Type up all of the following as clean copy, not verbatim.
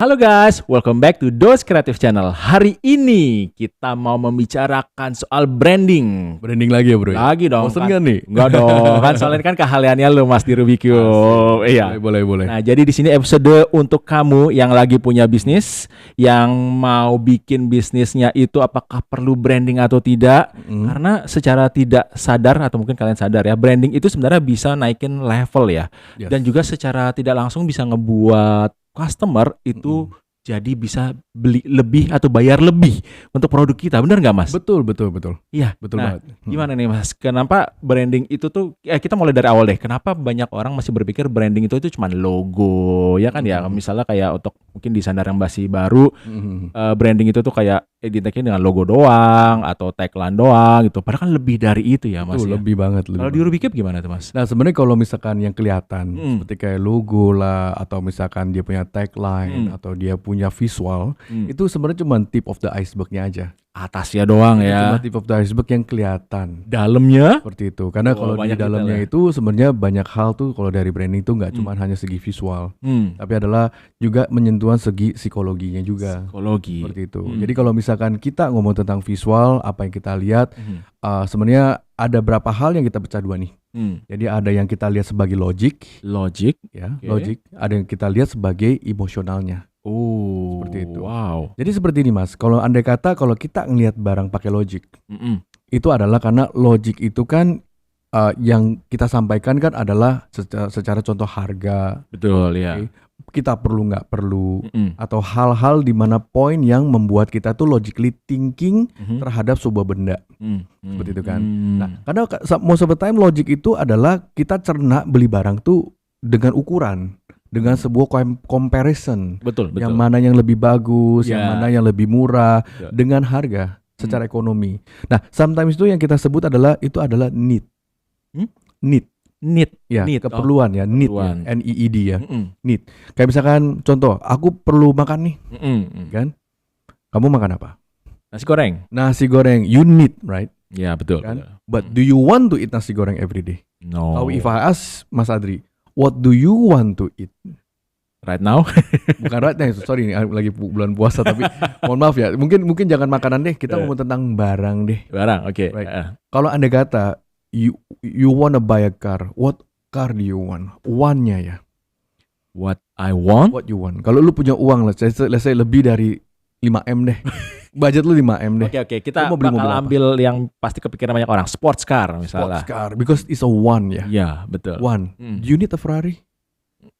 Halo guys, welcome back to Dos Creative Channel. Hari ini kita mau membicarakan soal branding. Branding lagi ya bro? Lagi dong. Bosen kan nih? Enggak dong, kan soalnya ini kan keahliannya lu Mas di Rubikyu. Iya. Boleh. Nah, jadi di sini episode untuk kamu yang lagi punya bisnis, yang mau bikin bisnisnya itu apakah perlu branding atau tidak? Karena secara tidak sadar atau mungkin kalian sadar ya, branding itu sebenarnya bisa naikin level ya. Yes. Dan juga secara tidak langsung bisa ngebuat customer itu jadi bisa beli lebih atau bayar lebih untuk produk kita, benar nggak Mas? Betul. Iya, Betul nah, banget. Gimana nih Mas? Kenapa branding itu tuh? Kita mulai dari awal deh. Kenapa banyak orang masih berpikir branding itu cuma logo, ya kan ya? Misalnya kayak untuk mungkin desainer yang masih baru, branding itu tuh kayak identiknya dengan logo doang atau tagline doang gitu. Padahal kan lebih dari itu ya Mas. Itu Ya? lebih banget. Kalau di Rubikyu gimana tuh Mas? Nah sebenarnya kalau misalkan yang kelihatan seperti kayak logo lah, atau misalkan dia punya tagline atau dia punya visual, itu sebenarnya cuma tip of the icebergnya aja. Atasnya doang ya. Cuma tip of the iceberg yang kelihatan. Dalamnya? Seperti itu. Karena kalau di dalamnya itu sebenarnya banyak hal tuh kalau dari branding itu nggak cuma hanya segi visual, tapi adalah juga menyentuhan segi psikologinya juga. Psikologi. Seperti itu. Jadi kalau misalkan kita ngomong tentang visual, apa yang kita lihat, sebenarnya ada berapa hal yang kita pecah dua nih. Jadi ada yang kita lihat sebagai logic, ya, logic. Ada yang kita lihat sebagai emosionalnya. Oh, seperti itu. Wow. Jadi seperti ini Mas, kalau andai kata kalau kita ngelihat barang pakai logic, itu adalah karena logic itu kan yang kita sampaikan kan adalah secara contoh harga. Betul ya. Okay? Kita perlu nggak perlu, atau hal-hal di mana poin yang membuat kita tuh logically thinking terhadap sebuah benda. Seperti itu kan. Nah, karena most of the time logic itu adalah kita cerna beli barang tuh dengan ukuran, dengan sebuah comparison. Betul. Yang mana yang lebih bagus, yang mana yang lebih murah, dengan harga secara ekonomi. Nah, sometimes itu yang kita sebut adalah need. Need ya, keperluan ya, need ya, NEED ya, need. Kayak misalkan contoh, aku perlu makan nih, kan? Kamu makan apa? Nasi goreng, you need, right? Ya betul. Kan? But do you want to eat nasi goreng every day? No. If I ask Mas Adri, what do you want to eat? Right now? Bukan right now, sorry ini lagi bulan puasa tapi mohon maaf ya. Mungkin jangan makanan deh, kita ngomong tentang barang deh. Barang, oke. Right. Kalau Anda kata you wanna buy a car, what car do you want? Want-nya ya. What I want? What you want. Kalau lu punya uang let's say lebih dari 5M deh. Budget lu 5M deh. Oke. Kita bakal ambil yang pasti kepikiran banyak orang. Sports car misalnya. Sports car, because it's a want ya. Iya, betul. Want. Do you need a Ferrari?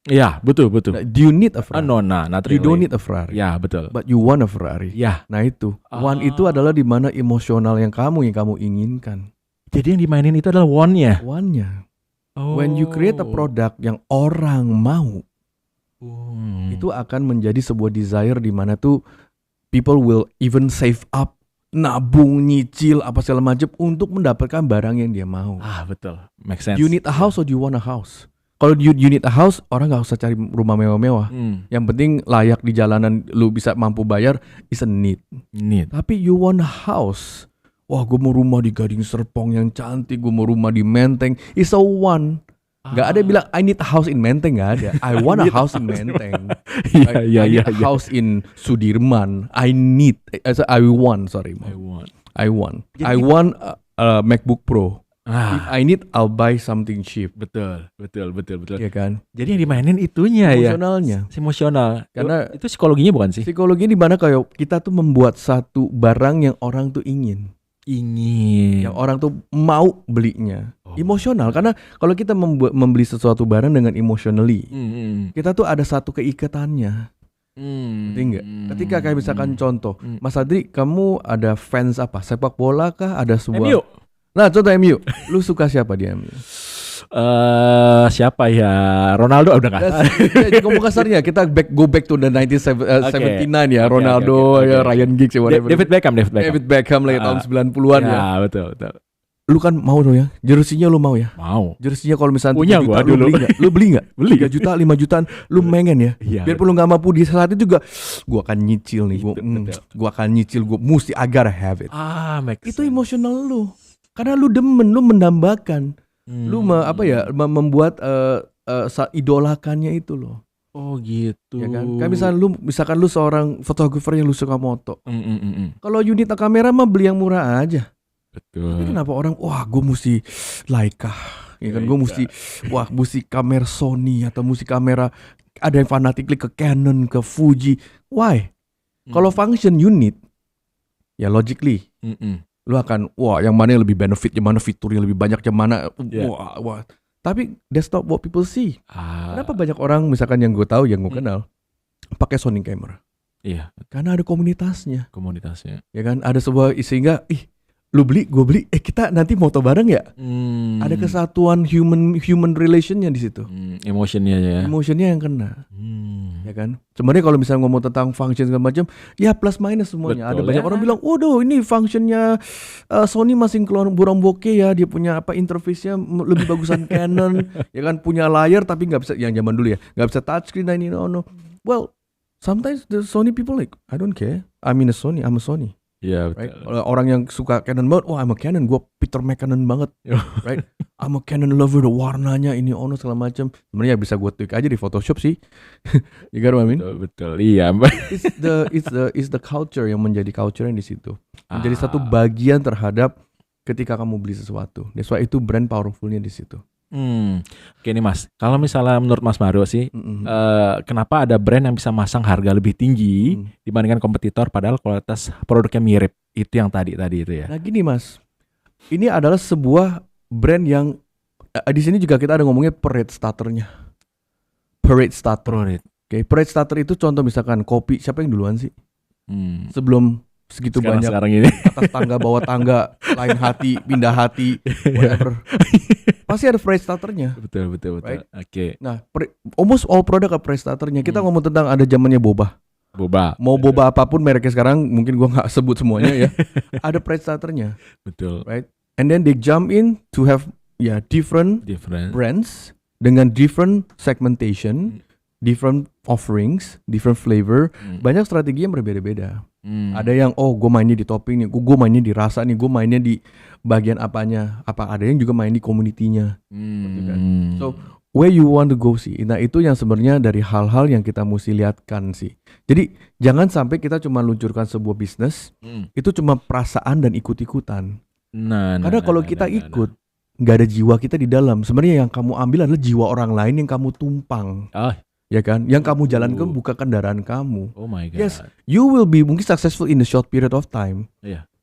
Iya, betul. Do you need a Ferrari? No, not really. You don't need a Ferrari. Ya, betul. But you want a Ferrari. Ya. Nah itu. Want itu adalah di mana emosional yang kamu inginkan. Jadi yang dimainin itu adalah want-nya. Want-nya. When you create a product yang orang mau, itu akan menjadi sebuah desire di mana tuh people will even save up, nabung, nyicil, apa segala macam untuk mendapatkan barang yang dia mau. Betul. Make sense. You need a house or do you want a house? Kalau you need a house, orang gak usah cari rumah mewah-mewah. Yang penting layak di jalanan, lu bisa mampu bayar, is a need. Tapi you want a house. Wah, gue mau rumah di Gading Serpong yang cantik, gue mau rumah di Menteng. Is a want. Gak ada yang bilang I need a house in Menteng, gak ada. I want a house in Menteng. I need a house in Sudirman. I want a MacBook Pro. If I need, I'll buy something cheap. Betul. Iya kan? Jadi yang dimainin itunya emosionalnya. Emosional. Karena itu psikologinya bukan sih? Psikologinya di mana kayak kita tuh membuat satu barang yang orang tuh ingin. Yang orang tuh mau belinya. Emosional. Karena kalau kita membeli sesuatu barang dengan emotionally, kita tuh ada satu keikatannya. Ngerti nggak? Ketika kayak misalkan contoh, Mas Adri, kamu ada fans apa? Sepak bola kah? Ada sebuah MU. Nah, contoh MU. Lu suka siapa di MU? Siapa ya? Ronaldo udah kan? Ngomong kasarnya, kita go back to the 1979 ya. Ronaldo, ya, Ryan Giggs, whatever. David Beckham lah tahun 90-an ya. Ya, betul. Lu kan mau dong ya? Jersinya lu mau ya? Mau. Jersinya kalau misalnya punya 3 juta, gua dulu. Lu beli nggak? Beli. 3 juta, 5 jutaan, lu pengen ya? Iya. Biarpun lu nggak mampu di saat itu juga, gua akan nyicil nih. Gua akan nyicil, gua mesti I gotta have it. Itu emosional lu. Karena lu demen, lu mendambakan. Lu membuat idolakannya itu loh. Oh gitu. Ya kan? Kayak misalkan lu seorang fotografer yang lu suka moto. Kalau unit kamera mah beli yang murah aja. Betul. Tapi kenapa orang gue mesti Leica, ya kan? Gue mesti kamera Sony atau mesti kamera, ada yang fanatically ke Canon, ke Fuji. Why? Kalau function unit, ya logically, lu akan yang mana yang lebih benefit, yang mana fiturnya lebih banyak, yang mana wah. Tapi that's not what people see. Kenapa banyak orang misalkan yang gue tahu, yang gue kenal, pakai Sony camera? Iya. Karena ada komunitasnya. Ya kan, ada sebuah sehingga lu beli, gue beli, kita nanti moto bareng ya. Ada kesatuan human relationnya di situ. Emotionnya yang kena. Ya kan. Sebenarnya kalau misalnya ngomong tentang function segala macam, ya plus minus semuanya. Betul, ada banyak orang bilang, waduh ini functionnya Sony masih keluar burang bokeh ya. Dia punya interface-nya lebih bagusan Canon. Ya kan, punya layar tapi nggak bisa, yang zaman dulu ya, nggak bisa touchscreen. No. Well, sometimes the Sony people like, I don't care. I'm a Sony. Iya, right? Orang yang suka Canon banget, I'm a Canon, gue Peter McCannon banget, right? I'm a Canon lover, the warnanya ini segala macam. Sebenarnya bisa gue tweak aja di Photoshop sih. You got what I mean? Betul, iya. It's the culture yang menjadi culture yang di situ. Menjadi satu bagian terhadap ketika kamu beli sesuatu. That's why itu brand powerfulnya di situ. Oke nih Mas, kalau misalnya menurut Mas Mario sih, kenapa ada brand yang bisa masang harga lebih tinggi dibandingkan kompetitor padahal kualitas produknya mirip? Itu yang tadi itu ya. Nah gini Mas, ini adalah sebuah brand yang di sini juga kita ada ngomongnya parade starternya. Parade starter. Oke, parade starter itu contoh misalkan kopi, siapa yang duluan sih? Sebelum segitu banyak sekarang ini. Atas tangga, bawah tangga, lain hati, pindah hati, whatever. Pasti ada price starternya. Betul. Right? Oke. Nah, almost all product ada price starternya. Kita ngomong tentang ada zamannya boba. Mau boba apapun mereknya sekarang, mungkin gua nggak sebut semuanya ya. Ada price starternya. Betul. Right? And then they jump in to have different brands dengan different segmentation, different offerings, different flavor. Banyak strategi yang berbeda-beda. Ada yang gue mainnya di topping nih, gue mainnya di rasa nih, gue mainnya di bagian apanya, ada yang juga main di community-nya. Kan? So where you want to go sih. Nah itu yang sebenarnya dari hal-hal yang kita mesti lihatkan sih. Jadi jangan sampai kita cuma luncurkan sebuah bisnis, itu cuma perasaan dan ikut-ikutan. Karena kalau kita ikut, nggak ada jiwa kita di dalam. Sebenarnya yang kamu ambil adalah jiwa orang lain yang kamu tumpang. Ya kan, yang kamu jalankan bukan kendaraan kamu. Oh my God. Yes, you will be mungkin successful in a short period of time,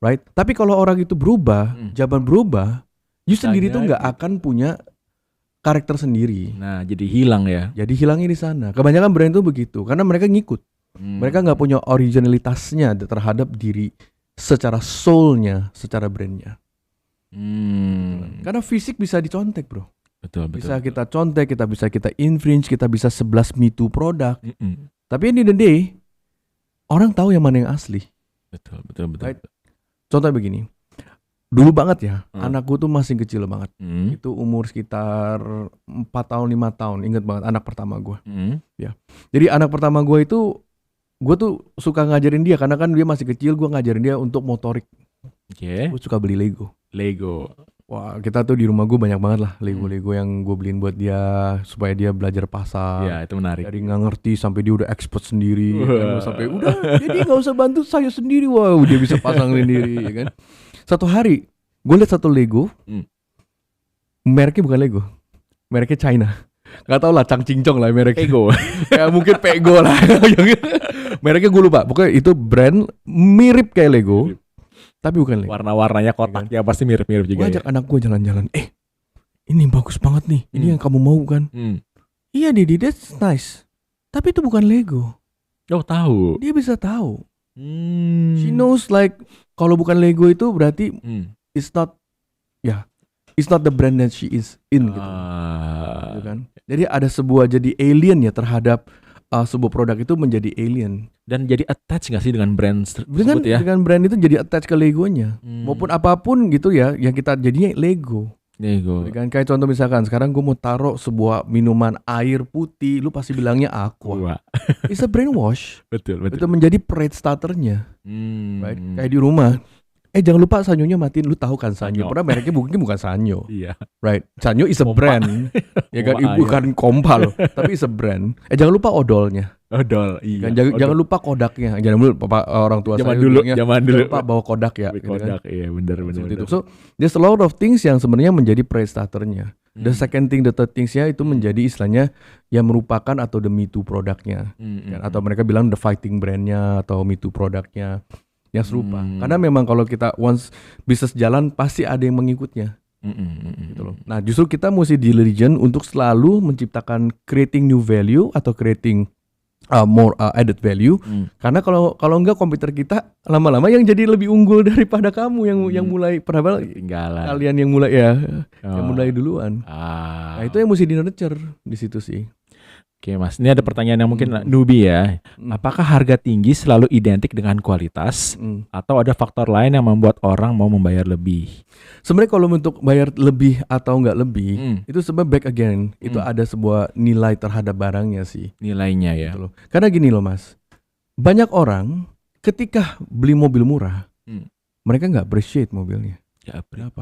right? Tapi kalau orang itu berubah, zaman berubah, you sendiri tuh nggak akan punya karakter sendiri. Nah, jadi hilang ya. Jadi hilangnya di sana. Kebanyakan brand tuh begitu, karena mereka ngikut. Mereka nggak punya originalitasnya terhadap diri, secara soulnya, secara brandnya. Karena fisik bisa dicontek, bro. Betul. Bisa kita contek, kita infringe, kita bisa 11 me too produk. Tapi in the day, orang tahu yang mana yang asli. Betul. Right? Contoh begini, dulu banget ya, anakku tuh masih kecil banget. Itu umur sekitar 4 tahun, 5 tahun, inget banget anak pertama gue. Ya. Jadi anak pertama gue itu, gue tuh suka ngajarin dia, karena kan dia masih kecil, gue ngajarin dia untuk motorik. Gue suka beli Lego. Wah, kita tuh di rumah gue banyak banget lah Lego yang gue beliin buat dia supaya dia belajar pasang. Iya, itu menarik. Dari nggak ngerti sampai dia udah expert sendiri, kan? Sampai udah jadi nggak usah bantu saya sendiri, wow dia bisa pasang sendiri, ya kan? Satu hari gue lihat satu Lego, mereknya bukan Lego, mereknya China. Gak tau lah, Changqingchong lah mereknya. Pego. Ya mungkin Pego lah. Mereknya gue lupa. Pokoknya itu brand mirip kayak Lego. Tapi bukan Lego. Warna-warnanya kotaknya pasti mirip-mirip juga. Gue ajak anak gue jalan-jalan. Ini bagus banget nih. Ini yang kamu mau kan? Iya Didi, that's nice. Tapi itu bukan Lego. Oh tahu. Dia bisa tahu. She knows like kalau bukan Lego itu berarti it's not the brand that she is in gitu. Gitu kan? Jadi ada sebuah jadi alien ya terhadap sebuah produk itu menjadi alien. Dan jadi attach gak sih dengan brand tersebut ya? Dengan brand itu jadi attach ke Legonya. Maupun apapun gitu ya, yang kita jadinya Lego. Kan kayak contoh misalkan sekarang gue mau taruh sebuah minuman air putih, lu pasti bilangnya Aqua. It's a brainwash. Betul. Itu menjadi parade starternya. Right? Kayak di rumah, Jangan lupa Sanyonya matiin. Lu tahu kan Sanyo? Padahal mereknya mungkin bukan Sanyo. Iya. Right. Sanyo is a brand. Ya kan, bukan Kompa loh, tapi is a brand. Jangan lupa odolnya. Odol, iya. Kan, jangan lupa kodaknya. Jangan lupa orang tua zaman saya dulu. Jangan lupa bawa kodak ya. Kodak, gitu kan? Iya benar. So there's a lot of things yang sebenarnya menjadi pre-starternya. The second thing, the third things-nya itu menjadi istilahnya yang merupakan atau the me too produknya, kan? Atau mereka bilang the fighting brand-nya atau me too produknya yang serupa. Karena memang kalau kita once bisnis jalan pasti ada yang mengikutnya. Gitu loh. Nah justru kita mesti diligent untuk selalu menciptakan creating new value atau creating more added value. Karena kalau enggak komputer kita lama-lama yang jadi lebih unggul daripada kamu yang mulai padahal kalian yang mulai yang mulai duluan. Nah itu yang mesti di-nurture di situ sih. Oke Mas, ini ada pertanyaan yang mungkin newbie ya. Apakah harga tinggi selalu identik dengan kualitas atau ada faktor lain yang membuat orang mau membayar lebih? Sebenarnya kalau untuk bayar lebih atau enggak lebih, itu sebenarnya back again, itu ada sebuah nilai terhadap barangnya sih. Nilainya ya. Gitu loh. Karena gini loh Mas, banyak orang ketika beli mobil murah, mereka nggak appreciate mobilnya. Ya berapa?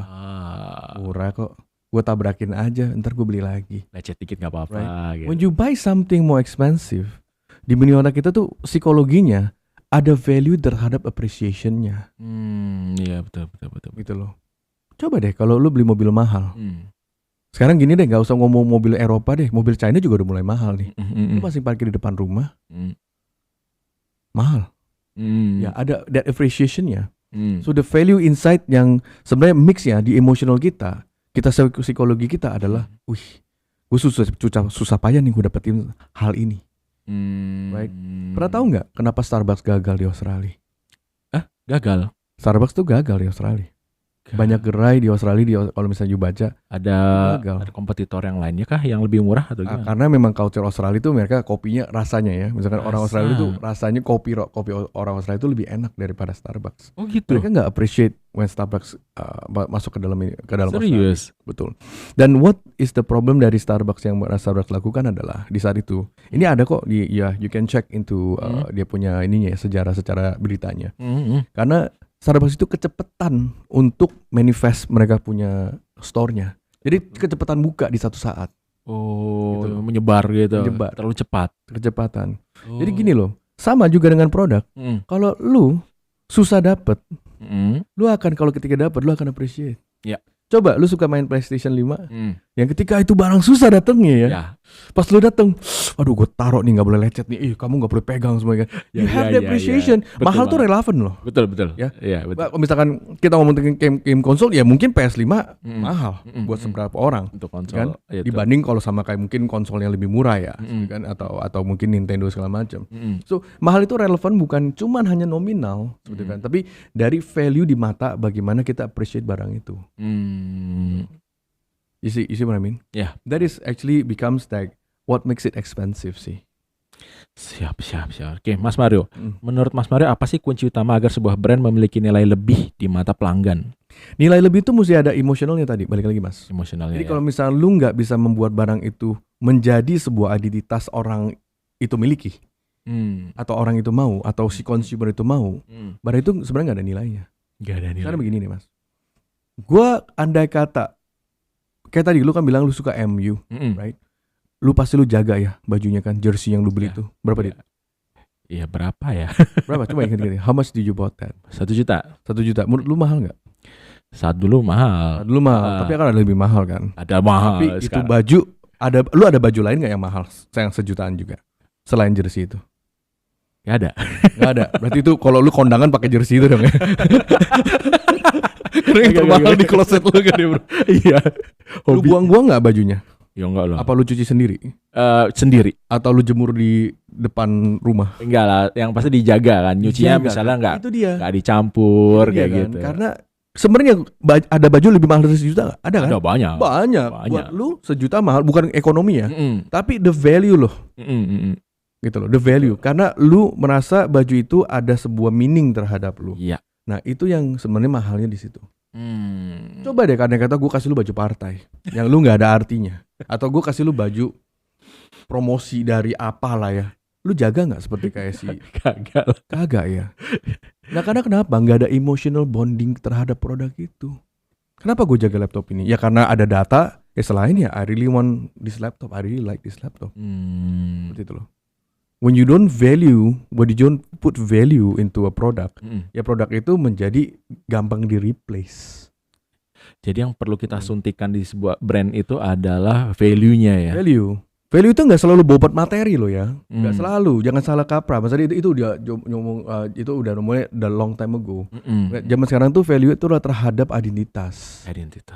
Murah kok. Gue tabrakin aja, ntar gue beli lagi. Lecet dikit gak apa-apa. Right? Gitu. When you buy something more expensive, di benih otak kita tuh psikologinya ada value terhadap appreciation-nya. Iya betul. Gitu loh. Coba deh kalau lu beli mobil mahal. Sekarang gini deh, gak usah ngomong mobil Eropa deh, mobil China juga udah mulai mahal nih. Lu masih parkir di depan rumah, mahal. Ya ada that appreciation-nya. So the value inside yang sebenarnya mix ya di emotional kita psikologi kita adalah, gue susah payah nih gue dapetin hal ini. Right? Pernah tahu nggak kenapa Starbucks gagal di Australia? Gagal? Starbucks tuh gagal di Australia. Banyak gerai di Australia, kalau misalnya you baca ada kompetitor yang lainnya kah yang lebih murah atau gimana? Karena memang culture Australia itu mereka kopinya rasanya ya. Misalkan orang Australia itu rasanya kopi orang Australia itu lebih enak daripada Starbucks. Oh gitu. Mereka nggak appreciate when Starbucks masuk ke dalam Serius? Australia. Betul. Dan what is the problem dari Starbucks yang Starbucks lakukan adalah di saat itu. Ini ada kok you can check into dia punya ininya ya, sejarah beritanya. Karena Starbucks itu kecepatan untuk manifest mereka punya store-nya. Jadi kecepatan buka di satu saat. Gitu. Menyebar gitu. Terlalu cepat. Kecepatan. Jadi gini loh, sama juga dengan produk. Kalau lu susah dapet, lu akan kalau ketika dapet lu akan appreciate. Ya. Coba lu suka main PlayStation 5, yang ketika itu barang susah datangnya ya. Pas lu dateng, aduh gue taruh nih, nggak boleh lecet nih, kamu nggak boleh pegang semuanya. You have the appreciation. Betul, mahal tuh relevan loh. Betul. Ya, betul. Misalkan kita ngomongin game konsol, ya mungkin PS5 mahal buat seberapa orang. Untuk konsol. Kan? Dibanding kalau sama kayak mungkin konsol yang lebih murah ya, kan? Atau mungkin Nintendo segala macam. So mahal itu relevan bukan cuman hanya nominal, gitu kan? Tapi dari value di mata bagaimana kita appreciate barang itu. You see what I mean? Yeah. That is actually becomes like what makes it expensive sih. Siap. Oke, Mas Mario. Menurut Mas Mario apa sih kunci utama agar sebuah brand memiliki nilai lebih di mata pelanggan? Nilai lebih itu mesti ada emosionalnya tadi. Balik lagi Mas. Emosionalnya. Jadi kalau misalnya lu nggak bisa membuat barang itu menjadi sebuah identitas orang itu miliki, atau orang itu mau, atau si consumer itu mau, barang itu sebenarnya nggak ada nilainya. Nggak ada nilai. Karena begini nih Mas. Gua andai kata kayak tadi lu kan bilang lu suka MU, right? Lu pasti lu jaga ya bajunya kan, jersey yang lu beli itu. Berapa dit? Iya berapa ya? Berapa? Coba ingat-ingat. How much did you bought that? 1 juta. 1 juta. Menurut lu mahal nggak? Saat dulu mahal. Tapi akan ada lebih mahal kan? Ada mahal. Tapi sekarang. Itu baju lu ada baju lain nggak yang mahal? Yang sejutaan juga selain jersey itu? Gak ada. Gak ada. Berarti itu kalau lu kondangan pakai jersey itu dong ya? Karena yang termahal di kloset lu kan ya bro. Iya. Lu buang-buang gak bajunya? Ya enggak lah. Apa lu cuci sendiri? Sendiri. Atau lu jemur di depan rumah? Enggak lah, yang pasti dijaga kan. Nyucinya misalnya enggak dicampur itu kayak kan? gitu. Karena sebenarnya ada baju lebih mahal dari 1 juta gak? Ada kan? Ada banyak. Buat lu 1 juta mahal, bukan ekonomi ya. Tapi the value loh. Gitu loh, the value. Karena lu merasa baju itu ada sebuah meaning terhadap lu. Iya. Nah itu yang sebenarnya mahalnya di situ. Coba deh kadang-kadang gue kasih lu baju partai yang lu nggak ada artinya, atau gue kasih lu baju promosi dari apa lah ya, lu jaga nggak seperti kayak si kagak ya. Nah karena kenapa? Nggak ada emotional bonding terhadap produk itu. Kenapa gue jaga laptop ini? Ya karena ada data. Ya selain ya, I really want this laptop. I really like this laptop. Seperti itu loh. When you don't put value into a product, ya produk itu menjadi gampang di replace. Jadi yang perlu kita suntikan di sebuah brand itu adalah value-nya ya. Value itu nggak selalu bobot materi loh ya, nggak selalu. Jangan salah kaprah. Maksudnya itu dia ngomong itu udah mulai the long time ago. Zaman sekarang tuh value itu adalah terhadap identitas.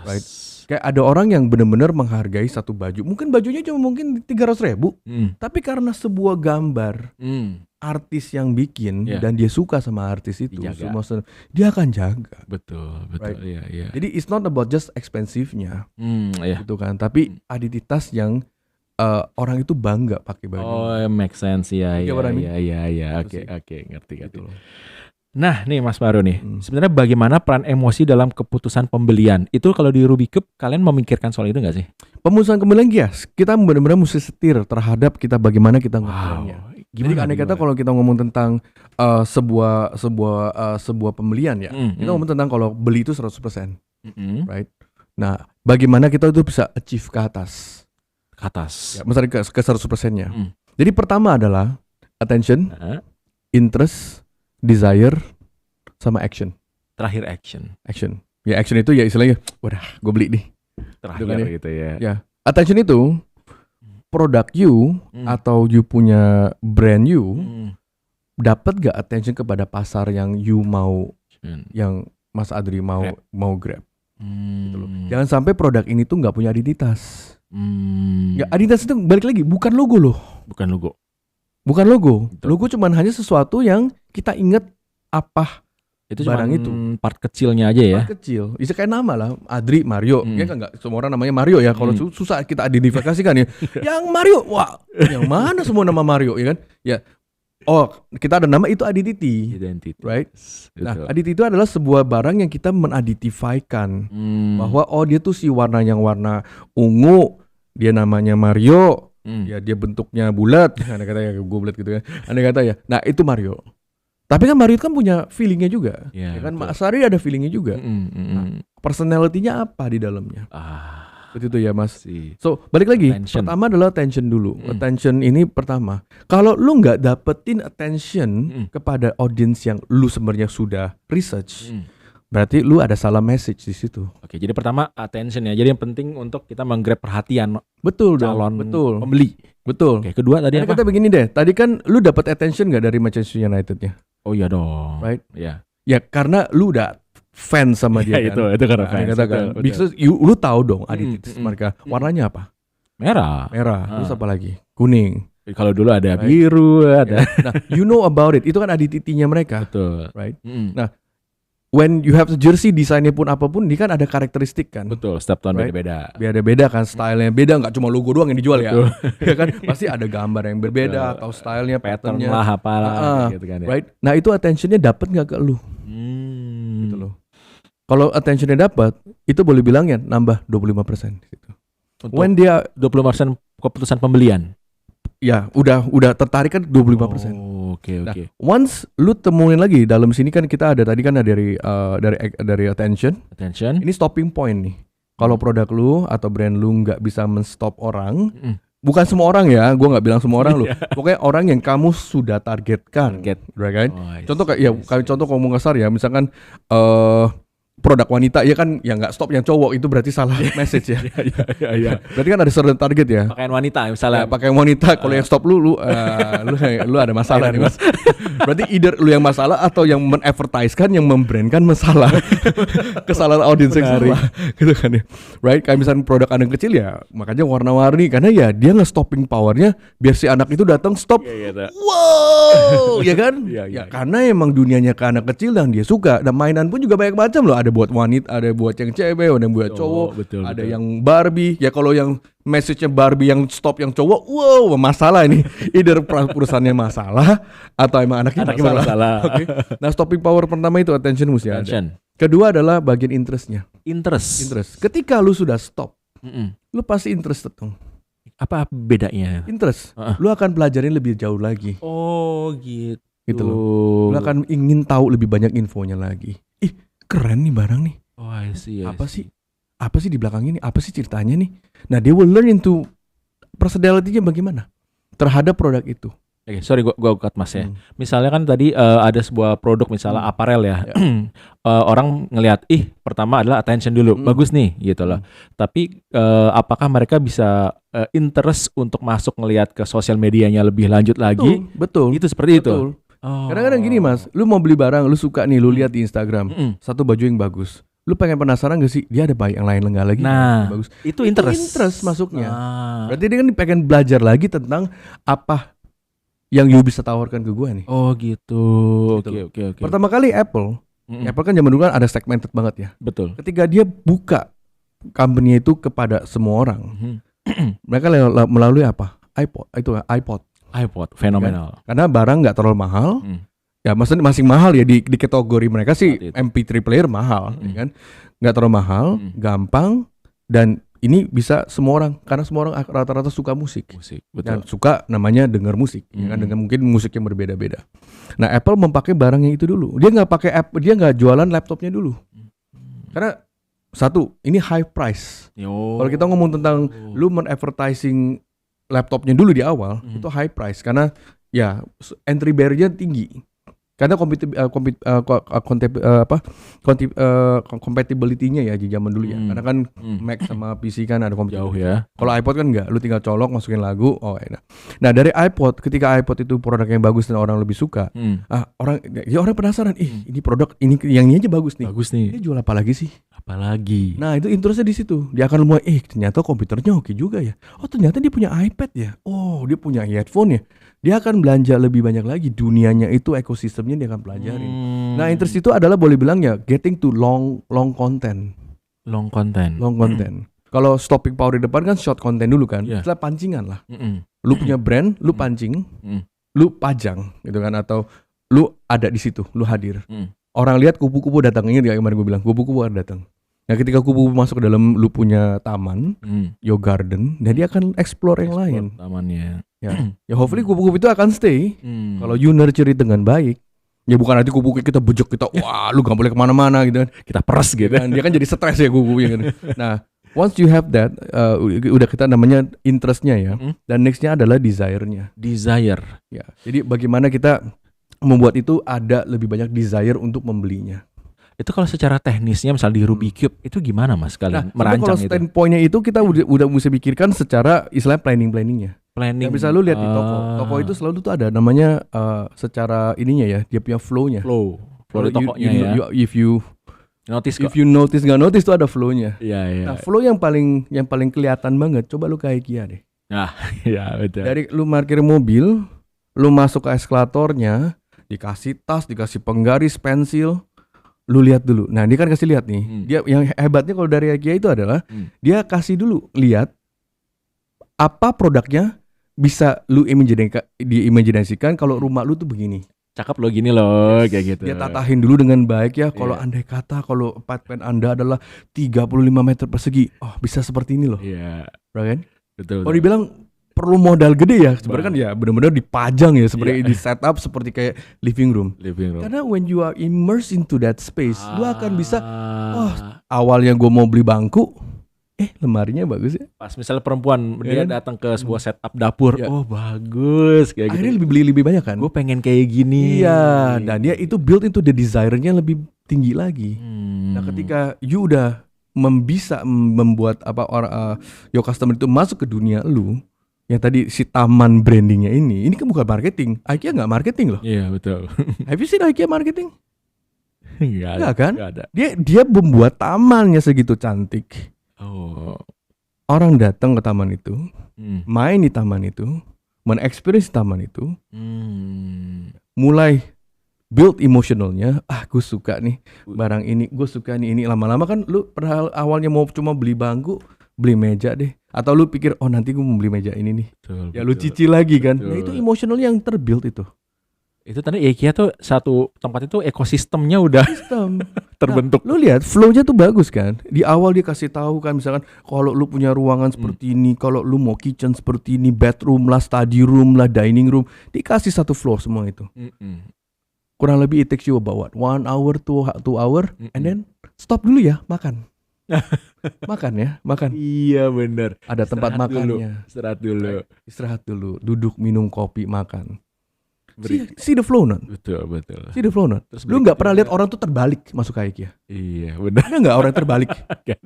Right? Kayak ada orang yang benar-benar menghargai satu baju. Mungkin bajunya cuma mungkin 300.000, tapi karena sebuah gambar artis yang bikin dan dia suka sama artis itu, dia akan jaga. Betul. Right? Iya. Jadi it's not about just expensive-nya, gitu kan. Tapi identitas yang orang itu bangga pakai baju. Oh, make sense ya. Iya. Oke, ngerti. Gitu. Nah, nih Mas Mario nih. Sebenarnya bagaimana peran emosi dalam keputusan pembelian? Itu kalau di Ruby Cube kalian memikirkan soal itu nggak sih? Pemesanan pembelian kita benar-benar mesti setir terhadap kita bagaimana kita ngomongnya. Jadi aneh kata kalau kita ngomong tentang sebuah pembelian ya, kita ngomong tentang kalau beli itu 100%, right? Nah, bagaimana kita itu bisa achieve ke atas? Ya, misalnya ke 100%-nya. Jadi pertama adalah attention, interest, desire, sama action. Terakhir action. Ya action itu ya istilahnya, wadah, gue beli nih. Terakhir gitu ya. Ya, attention itu produk you atau you punya brand you dapat gak attention kepada pasar yang you mau, yang Mas Adri mau grab. Gitu loh. Jangan sampai produk ini tuh nggak punya identitas. Ya, identitas itu balik lagi bukan logo loh. Bukan logo. Betul. Logo cuman hanya sesuatu yang kita ingat apa itu barang itu. Part kecilnya aja ya. Part kecil. Bisa kayak nama lah, Adri, Mario. Ya kan nggak semua orang namanya Mario ya. Kalau susah kita identifikasikan ya. Yang Mario, wah, yang mana semua nama Mario ya kan? Ya. Oh, kita ada nama itu identity. Right? Betul. Nah, identity itu adalah sebuah barang yang kita menidentifikan bahwa oh dia tuh si warna ungu, dia namanya Mario. Ya dia bentuknya bulat, aneh kata ya gue bulat gitu kan. Aneh kata ya. Nah, itu Mario. Tapi kan Mario kan punya feelingnya juga. Ya kan Mas Ari ada feelingnya juga. Nah, personality-nya apa di dalamnya? Seperti itu ya Mas. So balik lagi, pertama adalah attention dulu. Attention ini pertama. Kalau lu nggak dapetin attention kepada audience yang lu sebenarnya sudah research, berarti lu ada salah message di situ. Oke, jadi pertama attention ya. Jadi yang penting untuk kita menggrab perhatian calon pembeli. Betul. Oke, kedua tadi apa? Kata begini deh. Tadi kan lu dapat attention nggak dari Manchester United-nya? Oh iya dong. Right? Ya. Ya karena lu udah fans sama dia kan. Itu karena fans. Because lu tahu dong identitas mereka. Warnanya apa? Merah. Terus apa lagi? Kuning. Kalau dulu ada biru, ada. Nah, you know about it. Itu kan identitinya mereka. Betul. Right? Nah, when you have the jersey desainnya pun apapun, dia kan ada karakteristik kan. Betul, setiap tahun beda-beda. Beda kan, stylenya beda, nggak cuma logo doang yang dijual ya. Ya kan, pasti ada gambar yang berbeda atau stylenya, patternnya lah apalah gitu kan ya. Right? Nah, itu attentionnya dapat nggak ke lu? Gitu loh. Kalau attentionnya dapat, itu boleh bilang ya nambah 25% gitu. When dia 20% keputusan pembelian. Ya, udah tertarik kan 25%. Oke. Nah, once lu temuin lagi dalam sini kan kita ada tadi kan ada dari attention. Ini stopping point nih. Kalau produk lu atau brand lu nggak bisa menstop orang, bukan semua orang ya, gue nggak bilang semua orang lu. Pokoknya orang yang kamu sudah targetkan, right kan? Contoh kayak contoh ngomong kasar ya, misalkan produk wanita ya kan yang nggak stop yang cowok itu berarti salah message ya. Iya. Berarti kan ada certain target ya. Pakaian wanita misalnya. Pakaian wanita kalau yang stop lu ada masalah nih Mas. Berarti either lu yang masalah atau yang men-advertise-kan yang membrandkan masalah. Kesalahan audiens yang salah gitu kan ya. Right? Kayak misalnya produk anak kecil ya makanya warna-warni karena ya dia nge-stopping powernya biar si anak itu datang stop. Wow, ya kan? Ya karena emang dunianya ke anak kecil yang dia suka dan mainan pun juga banyak macam loh. Ada buat wanita, ada buat yang cewek, ada yang buat cowok, ada yang Barbie. Ya kalau yang message-nya Barbie yang stop yang cowok, wow masalah ini. Either perusahaannya masalah atau emang anaknya masalah. Okay. Nah stopping power pertama itu attention mesti ada. Kedua adalah bagian interestnya. Interest. Ketika lu sudah stop, lu pasti interested dong. Apa bedanya? Interest. Lu akan pelajarin lebih jauh lagi. Oh gitu. gitu loh. Lu akan ingin tahu lebih banyak infonya lagi. Ih, keren nih barang nih. Oh, I see. Apa sih di belakang ini? Apa sih ceritanya nih? Nah, they will learn into personality-nya bagaimana terhadap produk itu. Oke, sorry gua cut Mas ya. Misalnya kan tadi ada sebuah produk misalnya aparel ya. Orang ngelihat, pertama adalah attention dulu, bagus nih gitu loh. Tapi apakah mereka bisa interest untuk masuk ngelihat ke sosial medianya lebih lanjut lagi? Betul. Itu seperti itu. Kadang-kadang gini Mas, lu mau beli barang, lu suka nih, lu lihat di Instagram, satu baju yang bagus. Lu pengen penasaran gak sih dia ada yang lain enggak lagi? Nah, bagus. Itu interest masuknya. Berarti dia kan pengen belajar lagi tentang apa yang you bisa tawarkan ke gue nih. Oh gitu. Oke. Pertama kali Apple kan zaman dulu kan ada segmented banget ya. Betul. Ketika dia buka company itu kepada semua orang, mereka melalui apa? iPod. Fenomenal. Kan? Karena barang nggak terlalu mahal. Ya maksudnya masih mahal ya di kategori mereka sih MP3 player mahal, ya kan? Nggak terlalu mahal, gampang, dan ini bisa semua orang karena semua orang rata-rata suka musik. Betul. Dan suka namanya dengar musik, ya kan, dengan mungkin musik yang berbeda-beda. Nah, Apple memakai barang yang itu dulu. Dia nggak jualan laptopnya dulu. Karena satu, ini high price. Kalau kita ngomong tentang lu men-advertising laptopnya dulu di awal, itu high price karena ya entry barrier-nya tinggi. Karena compatibility-nya ya di zaman dulu ya. Karena kan Mac sama PC kan ada jauh ya. Kalau iPod kan enggak, lu tinggal colok masukin lagu, enak. Nah, dari iPod, ketika iPod itu produk yang bagus dan orang lebih suka, orang penasaran, ini produk ini yang ini aja bagus nih. Dia jual apa lagi sih? Apalagi. Nah, itu interestnya di situ. Dia akan mulai, ternyata komputernya oke juga ya. Oh, ternyata dia punya iPad ya. Oh, dia punya headphone ya. Dia akan belanja lebih banyak lagi, dunianya itu, ekosistemnya dia akan pelajari. Nah, interest itu adalah boleh bilang ya getting to long content. Long content. Kalau stopping power di depan kan short content dulu kan, setelah pancingan lah. Lu punya brand, lu pancing, lu pajang gitu kan, atau lu ada di situ, lu hadir. Orang lihat kupu-kupu datang, ingat ya kemarin gue bilang kupu-kupu ada datang. Nah, ketika kupu-kupu masuk ke dalam lu punya taman, your garden, dan dia akan explore yang lain. Tamannya. Ya hopefully kupu-kupu itu akan stay. Kalau you nurture it dengan baik. Ya bukan nanti kupu-kupu kita bejek, kita wah lu gak boleh kemana-mana gitu kan. Kita peres gitu kan. Dia kan jadi stres ya kupu-kupu gitu. Nah, once you have that, udah kita namanya interestnya ya. Dan nextnya adalah desire-nya. Desire. Ya, jadi bagaimana kita membuat itu ada lebih banyak desire untuk membelinya. Itu kalau secara teknisnya misal di Rubik's Cube itu gimana Mas kalian merancang kalau itu? Standpoint-nya itu kita udah mesti pikirkan secara istilah planningnya. Planning. Ya, bisa lu lihat di toko itu selalu tuh ada namanya secara ininya ya, dia punya flow-nya. Flow di tokonya ya. If you notice nggak notice tuh ada flow-nya. Iya. Nah, flow yang paling kelihatan banget, coba lu ke IKEA deh. Nah, iya betul. Dari lu parkir mobil, lu masuk ke eskalatornya, dikasih tas, dikasih penggaris, pensil. Lu lihat dulu. Nah, dia kan kasih lihat nih. Dia yang hebatnya kalau dari IKEA itu adalah dia kasih dulu lihat apa produknya bisa lu diimajinasikan kalau rumah lu tuh begini. Cakep lo gini loh, kayak gitu. Dia tatahin dulu dengan baik ya. Kalau andai kata kalau apartemen Anda adalah 35 meter persegi, bisa seperti ini loh. Iya. Right kan? Betul. Kalau dibilang perlu modal gede ya, sebenarnya kan ya benar-benar dipajang ya, seperti di setup seperti kayak living room. Karena when you are immersed into that space, lu akan bisa awalnya gue mau beli bangku, lemarinya bagus ya. Pas misalnya perempuan dia datang ke sebuah setup dapur, bagus kayak akhirnya gitu. Akhirnya lebih banyak kan. Gue pengen kayak gini. Iya, dan dia itu build into the desire-nya lebih tinggi lagi. Nah, ketika you udah bisa membuat your customer itu masuk ke dunia lu, yang tadi si taman brandingnya ini kan bukan marketing. IKEA nggak marketing loh. Iya betul. Have you seen IKEA marketing? Nggak kan? Nggak ada. Dia membuat tamannya segitu cantik. Orang datang ke taman itu, main di taman itu, men-experience taman itu, mulai build emotionalnya. Gue suka nih barang ini, gue suka nih ini. Lama-lama kan lu awalnya mau cuma beli bangku, beli meja deh, atau lu pikir nanti gue mau beli meja ini nih. Betul, lu cicil lagi kan. Nah, itu emosional yang terbuild itu. Itu tadi IKEA tuh satu tempat itu ekosistemnya udah terbentuk. Nah, lu lihat flow-nya tuh bagus kan. Di awal dia kasih tahu kan, misalkan kalau lu punya ruangan seperti ini, kalau lu mau kitchen seperti ini, bedroom lah, study room lah, dining room, dikasih satu floor semua itu. Kurang lebih it takes you about what? 1 hour to 2 hour, and then stop dulu ya makan. makan. Iya bener. Ada tempat makannya. Istirahat dulu. Duduk minum kopi, makan. See the flow not? Betul. See the flow not? Lu nggak pernah lihat orang tuh terbalik masuk ke IKEA? Iya benar. Ada nggak orang terbalik?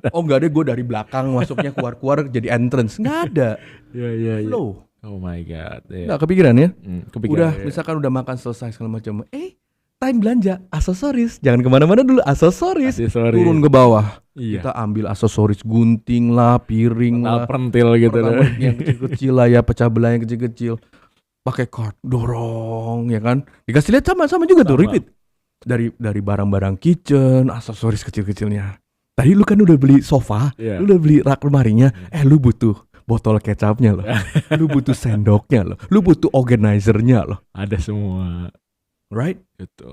Oh nggak ada, gue dari belakang masuknya keluar jadi entrance. Nggak ada. Iya. Flow. Oh my god. Nggak kepikiran ya? Kepikiran, misalkan udah makan selesai segala macam. Time belanja aksesoris. Jangan kemana-mana dulu, aksesoris. Turun ke bawah. Iya. Kita ambil aksesoris, gunting lah, piring lah, pentil gitu lah. Yang kecil-kecil lah ya, pecah belah yang kecil-kecil. Pakai card, dorong ya kan. Dikasih lihat sama juga tuh, repeat. Dari barang-barang kitchen, aksesoris kecil-kecilnya. Tadi lu kan udah beli sofa, lu udah beli rak lemarinya, lu butuh botol kecapnya loh. Lu butuh sendoknya loh. Lu butuh organizernya loh. Ada semua. Right? Gitu.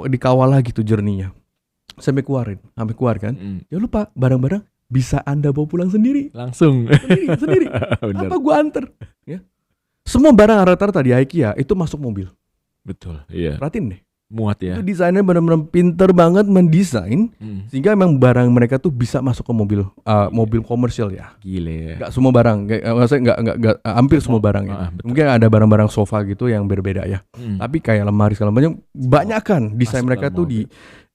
Dikawal lagi tuh journey-nya. Sampai keluar kan. Ya lupa, barang-barang bisa Anda bawa pulang sendiri. Langsung. Sendiri. Apa gua anter? Ya. Semua barang rata-rata di IKEA itu masuk mobil. Betul, iya. Perhatiin deh. Muat ya. Itu desainnya benar-benar pinter banget mendesain sehingga emang barang mereka tuh bisa masuk ke mobil komersial ya. Gile ya. Gak semua barang, gak hampir semua barang ya. Mungkin ada barang-barang sofa gitu yang berbeda ya. Tapi kayak lemari segala macam banyak kan desain mereka tuh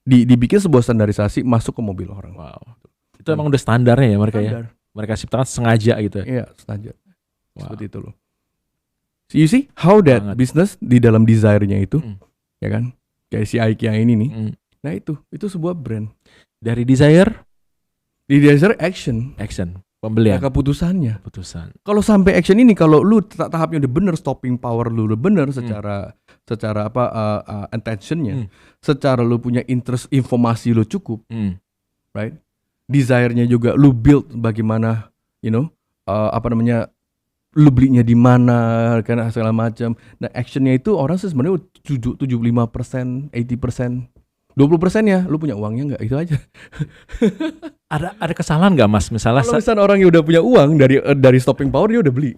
dibikin sebuah standarisasi masuk ke mobil orang. Wow. Itu emang udah standarnya ya mereka ya. Mereka ciptakan sengaja gitu. Iya, sengaja. Seperti itu loh. So you see how that business di dalam desire-nya itu, ya kan? Kayak si IKEA ini nih. Nah itu sebuah brand. Dari desire action, pembelian. Keputusan. Kalau sampai action ini, kalau lu tahapnya udah bener, stopping power lu udah bener secara intentionnya, secara lu punya interest, informasi lu cukup, right? Desire-nya juga lu build bagaimana, lu belinya di mana kan segala macam. Nah, actionnya itu orang sih sebenarnya 75%, 80%, 20% ya lu punya uangnya nggak, itu aja. Ada kesalahan nggak Mas? Misalnya kalau misalnya orang yang udah punya uang dari stopping power dia udah beli.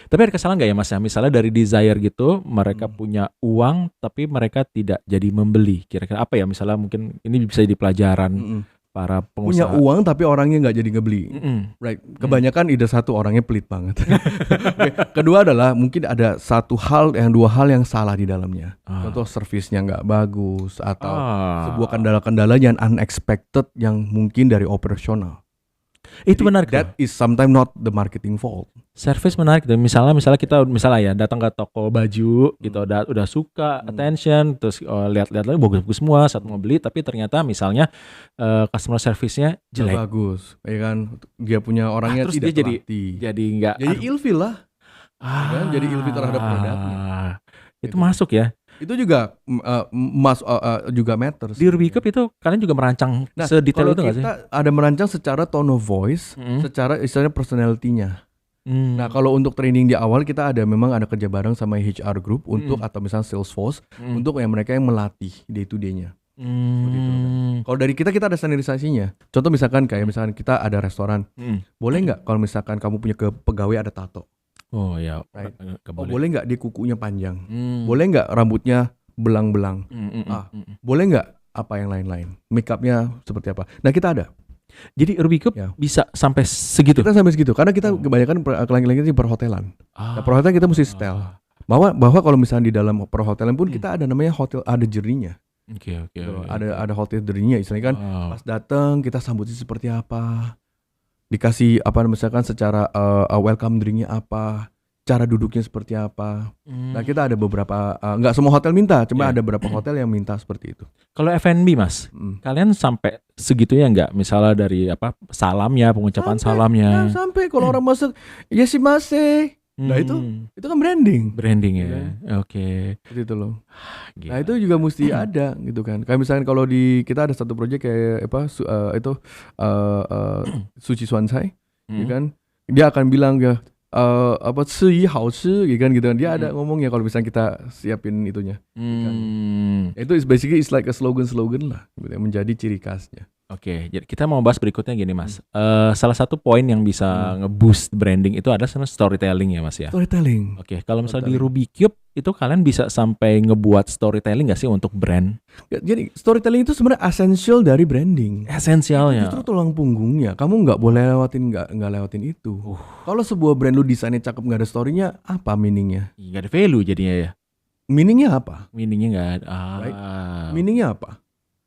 Tapi ada kesalahan nggak ya Mas? Misalnya dari desire gitu mereka punya uang tapi mereka tidak jadi membeli. Kira-kira apa ya? Misalnya mungkin ini bisa jadi pelajaran. Para pengusaha punya uang tapi orangnya nggak jadi ngebeli, right? Kebanyakan ide satu, orangnya pelit banget. Kedua adalah mungkin ada dua hal yang salah di dalamnya. Contoh servisnya nggak bagus atau sebuah kendala-kendala yang unexpected yang mungkin dari operasional. Itu benar. That is sometimes not the marketing fault. Service menarik. Misalnya kita ya datang ke toko baju, kita udah suka, attention, terus lihat-lihat lagi bagus-bagus semua, saat mau beli, tapi ternyata misalnya customer service-nya jelek. Bagus, ya kan? Dia punya orangnya terus tidak terlatih. Jadi ilfil lah. Kan? Jadi ilfil terhadap produknya. Itu masuk ya. Itu juga juga matters. Di Ruby Cup itu kalian juga merancang sedetail itu nggak sih? Kita ada merancang secara tone of voice, secara istilahnya personality-nya. Nah kalau untuk training di awal kita memang ada kerja bareng sama HR group untuk atau misalnya Salesforce untuk mereka yang melatih day to day-nya. Seperti itu kan. Kalau dari kita ada standarisasinya. Contoh misalkan kita ada restoran, boleh nggak kalau misalkan kamu punya pegawai ada tato? Oh ya, right. Boleh nggak dia kukunya panjang? Boleh nggak rambutnya belang-belang? Boleh nggak apa yang lain-lain? Make upnya seperti apa? Nah kita ada. Jadi Ruby Cup bisa sampai segitu? Kita sampai segitu, karena kita kebanyakan klien-klien di perhotelan. Nah, perhotelan kita mesti setel. Bahwa kalau misalnya di dalam perhotelan pun kita ada namanya hotel, ada journey-nya. Oke. Ada hotel journey-nya, istilahnya kan pas datang kita sambutnya seperti apa. Dikasih misalkan secara welcome drinknya apa, cara duduknya seperti apa. Nah kita ada beberapa, nggak semua hotel minta, cuma ada beberapa hotel yang minta seperti itu. Kalau F&B Mas, kalian sampai segitunya nggak? Misalnya dari salamnya, pengucapan salamnya. Sampai kalau orang masuk, yashimase. Nah itu kan branding ya. Oke. Seperti itu loh. Gila. Nah itu juga mesti ada gitu kan. Kayak misalnya kalau kita ada satu proyek kayak Suci Swansai, ya kan? Dia akan bilang ya apa sih好吃gitu kan. Dia ada ngomongnya kalau misalnya kita siapin itunya. Itu basically it's like a slogan lah gitu, yang menjadi ciri khasnya. Oke, jadi kita mau bahas berikutnya gini Mas. Salah satu poin yang bisa nge-boost branding itu adalah storytelling ya Mas ya. Storytelling. Oke, kalau misalnya di Ruby Cube itu kalian bisa sampai ngebuat storytelling nggak sih untuk brand? Jadi storytelling itu sebenarnya essential dari branding. Esensialnya. Justru tulang punggungnya. Kamu nggak boleh nggak lewatin itu. Kalau sebuah brand lu desainnya cakep nggak ada storynya, apa meaningnya? Nggak ada value jadinya ya. Meaningnya apa? Meaningnya nggak ada. Right? Meaningnya apa?